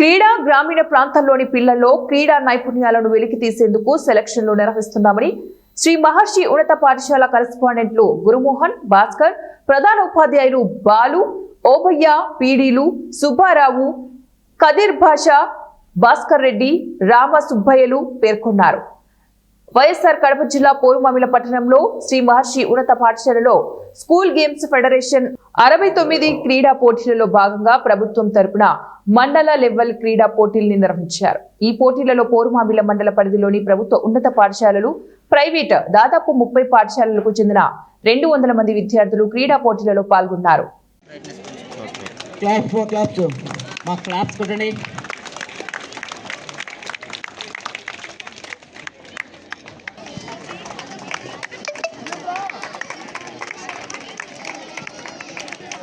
క్రీడా గ్రామీణ ప్రాంతాల్లోని పిల్లల్లో క్రీడా నైపుణ్యాలను వెలికి తీసేందుకు సెలక్షన్లు నిర్వహిస్తున్నామని శ్రీ మహర్షి ఉన్నత పాఠశాల కరెస్పాండెంట్లు గురుమోహన్, భాస్కర్, ప్రధాన ఉపాధ్యాయులు బాలు, ఓబయ్య, పీడీలు సుబ్బారావు, కదిర్ భాషా, భాస్కర్ రెడ్డి, రామ సుబ్బయ్యలు పేర్కొన్నారు. వైఎస్ఆర్ కడప జిల్లా పోరుమామిల పట్టణంలో శ్రీ మహర్షి ఉన్నత పాఠశాలలో స్కూల్ గేమ్స్ ఫెడరేషన్ 69 క్రీడా పోటీలలో భాగంగా ప్రభుత్వం తరపున మండల లెవెల్ క్రీడా పోటీల్ని నిర్వహించారు. ఈ పోటీలలో పోరుమామిల మండల పరిధిలోని ప్రభుత్వ ఉన్నత పాఠశాలలు, ప్రైవేట్ దాదాపు 30 పాఠశాలలకు చెందిన 200 మంది విద్యార్థులు క్రీడా పోటీలలో పాల్గొన్నారు.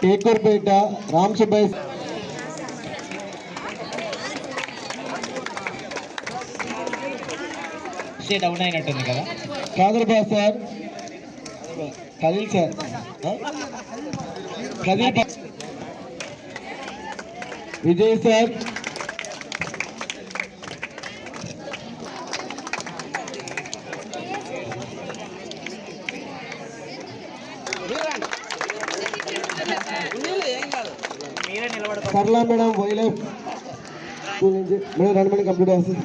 కేకూర్పేట రామ్ సుబ్బయ్య స్టేట్ అవుట్ అయినట్టుంది కదా. కాదర్బా sir, Khaleel sir, Khaleel, Vijay sir, Sarla madam వైలైఫ్ స్కూల్ నుంచి మేడం 2 మంది కంప్లీట్ అవుతుంది.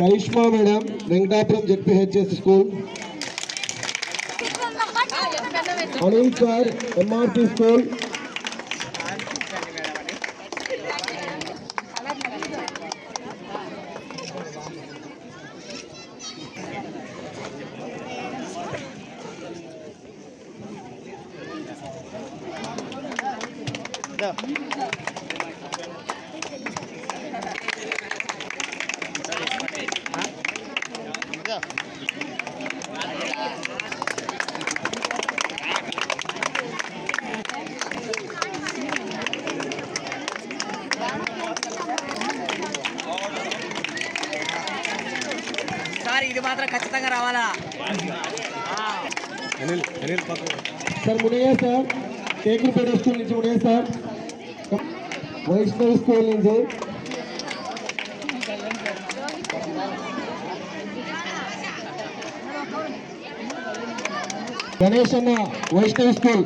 Karishma madam Venkatapuram ZPHS school, Anil sir MRP school, sir ఇది మాత్రం ఖచ్చితంగా రావాలా. Sir Munaiah sir, Kekulapeta school నుంచి మునయ్య సార్, వైష్ణవ్ స్కూల్ నుంచి గణేష్ అన్న వైష్ణవ్ స్కూల్.